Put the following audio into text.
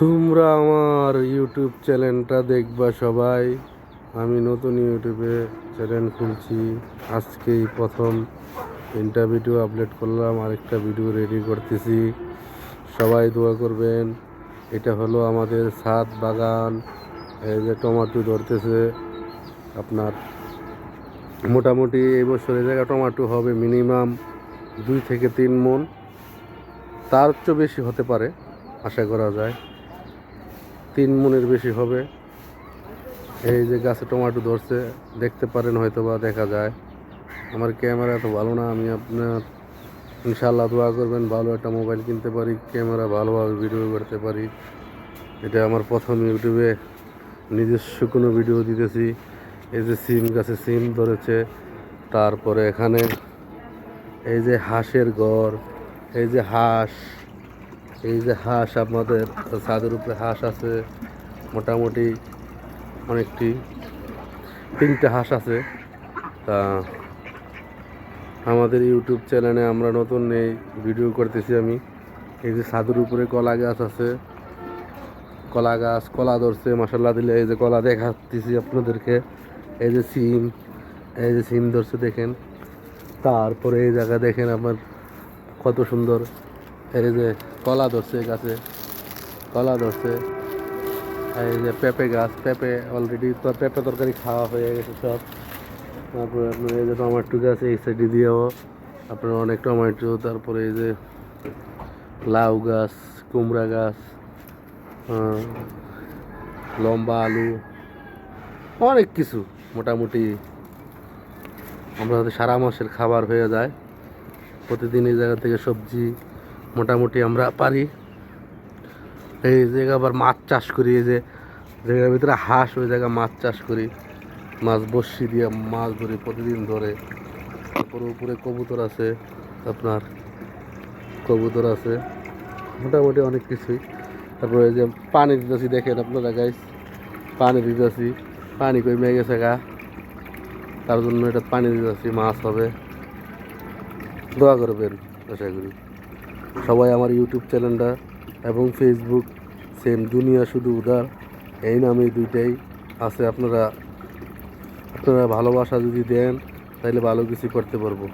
তোমরা আমার ইউটিউব চ্যানেলটা দেখবা সবাই। আমি নতুন ইউটিউবে চ্যানেল খুলছি। আজকেই প্রথম 3টা ভিডিও আপলোড করলাম, আরেকটা ভিডিও রেডি করতেছি। সবাই দোয়া করবেন। এটা হলো আমাদের ছাদ বাগান। এই যে টমেটো ধরতেছে আপনার, মোটামুটি এই বছর এই জায়গায় টমেটো হবে মিনিমাম 2 থেকে 3 মণ, তার চেয়ে বেশি হতে পারে, আশা করা যায় 3 মণের বেশি হবে। এই যে গাছে টমেটো ধরছে, দেখতে পারেন, হয়তো বা দেখা যায়। আমার ক্যামেরা তো ভালো না, আমি আপনার ইনশাল্লাহ দোয়া করবেন ভালো একটা মোবাইল কিনতে পারি, ক্যামেরা ভালোভাবে ভিডিও করতে পারি। এটা আমার প্রথম ইউটিউবে নিজস্ব কোনো ভিডিও দিতেছি। এই যে সিম গাছে সিম ধরেছে, তারপরে এখানে এই যে হাঁসের ঘর, এই যে হাঁস, এই যে হাঁস, আপনাদের ছাদের উপরে হাঁস আছে মোটামুটি অনেকটি, 3টে হাঁস আছে। তা আমাদের ইউটিউব চ্যানেলে আমরা নতুন এই ভিডিও করতেছি আমি। এই যে ছাদের উপরে কলা গাছ আছে, কলা গাছ, কলা ধরছে মাসাল্লাহ দিলে। এই যে কলা দেখাতেছি আপনাদেরকে। এই যে সিম, এই যে সিম ধরছে দেখেন। তারপরে এই জায়গা দেখেন আমার কত সুন্দর, এই যে কলা ধরছে গাছে, কলা ধরছে। এই যে পেঁপে গাছ, পেঁপে অলরেডি তো পেঁপে তরকারি খাওয়া হয়ে গেছে সব। তারপরে আপনার এই যে টমেটো গাছ, এই সাইডে দিয়েও আপনার অনেক টমেটো। তারপরে এই যে লাউ গাছ, কুমড়া গাছ, লম্বা আলু, অনেক কিছু। মোটামুটি আমরা সারা মাসের খাবার হয়ে যায়। প্রতিদিন এই জায়গা থেকে সবজি মোটামুটি আমরা পারি। এই জায়গা আবার মাছ চাষ করি, এই যে জায়গার ভিতরে হাঁস, ওই জায়গায় মাছ চাষ করি। মাছ বড়শি দিয়ে মাছ ধরি প্রতিদিন ধরে। তারপরে উপরে কবুতর আছে, আপনার কবুতর আছে, মোটামুটি অনেক কিছুই। তারপরে এই যে পানি দিতেছি দেখেন আপনারা গাইস, পানি দিতেছি, পানি কমে গেছে গা, তার জন্য এটা পানি দিতেছি, মাছ হবে। দোয়া করবেন, আশা করি সবাই আমার ইউটিউব চ্যানেলটা এবং ফেসবুক সেম দুনিয়া শুধু উদার, এই নামে দুইটাই আছে। আপনারা ভালোবাসা যদি দেন তাহলে ভালো কিছু করতে পারবো।